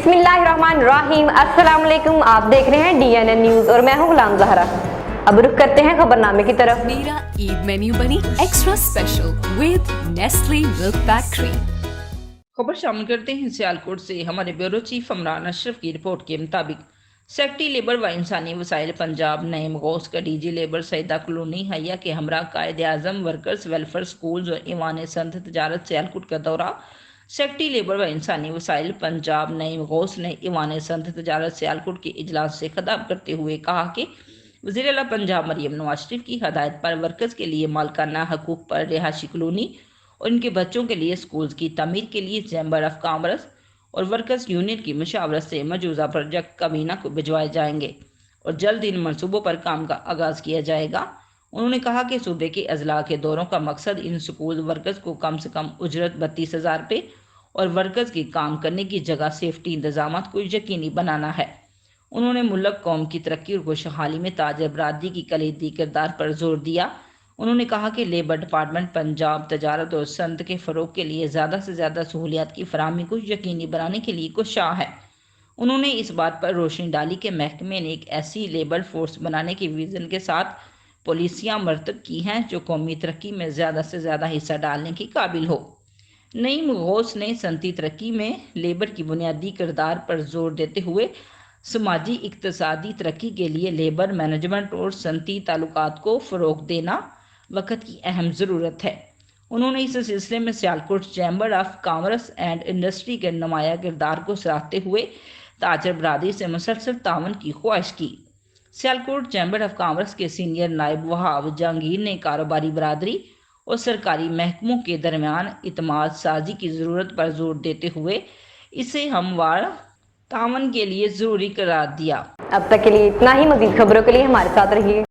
बिस्मिल्लाहिर्रहमानिर्रहीम। अस्सलाम वालेकुम। आप देख रहे हैं DNN न्यूज और मैं हूं गुलाम ज़हरा। अब रुख करते हैं खबरनामे की तरफ। मेरा ईद मेन्यू बनी extra special with Nestle milk pack cream. खबर शामिल करते हैं सियालकोट से। हमारे ब्यूरो चीफ इमरान अशरफ की रिपोर्ट के मुताबिक सेक्रेटरी लेबर व इंसानी वसाइल पंजाब नईम गौस का DG लेबर सईदा कॉलोनी हया के हमरा कायदे आज़म वर्कर्स वेलफेयर स्कूल्स और ईवान संत तजारत सियालकोट का दौरा। सेक्रेटरी लेबर व इंसानी वसाइल पंजाब नईम गौस ने ईवान संत तजारत सियालकोट के इजलास से खिताब करते हुए कहा कि वज़ीर आला पंजाब मरियम नवाज शरीफ की हदायत पर वर्कर्स के लिए मालकाना हकूक़ पर रिहायशी कॉलोनी और इनके बच्चों के लिए स्कूल्स की तमीर के लिए चैम्बर ऑफ कॉमर्स और वर्कर्स यूनियन की मशावरत से मौजूदा प्रोजेक्ट कबीना को भिजवाए जाएंगे और जल्द इन मनसूबों पर काम का आगाज़ किया जाएगा। उन्होंने कहा कि सूबे के अजला के दौरों का मकसद इन स्कूल वर्कर्स को कम से कम उजरत 32,000 रुपये और वर्कर्स की काम करने की जगह सेफ्टी इंतजाम को यकीनी बनाना है। उन्होंने मुल्क कौम की तरक्की और खुशहाली में ताजर बरादरी की कलीदी किरदार पर जोर दिया। उन्होंने कहा कि लेबर डिपार्टमेंट पंजाब तजारत और संत के फ़रोग के लिए ज़्यादा से ज़्यादा सहूलियात की फराहमी को यकीनी बनाने के लिए कोशां है। उन्होंने इस बात पर रोशनी डाली कि महकमे ने एक ऐसी लेबर फोर्स बनाने के विज़न के साथ पॉलिसियाँ मरतब की हैं जो कौमी तरक्की में ज़्यादा से ज़्यादा हिस्सा डालने की काबिल हो। नईम गौस ने सनती तरक्की में लेबर की बुनियादी किरदार पर जोर देते हुए समाजी इक्तसादी तरक्की के लिए लेबर मैनेजमेंट और सनती ताल्लुकात को फ़रोग देना वक्त की अहम ज़रूरत है। उन्होंने इस सिलसिले में Sialkot chamber of commerce and industry के नुमाया किरदार को सराहते हुए ताजर बरादरी से मुसलसल तावन की ख्वाहिश की। सियालकोट चैम्बर ऑफ कॉमर्स के सीनियर नायब वहाब जहांगीर ने कारोबारी बरादरी और सरकारी महकमों के दरमियान इत्माद साजी की ज़रूरत पर जोर देते हुए इसे हमवार तावन के लिए ज़रूरी करार दिया। अब तक के लिए इतना ही। मज़ीद खबरों के लिए हमारे साथ रहिए।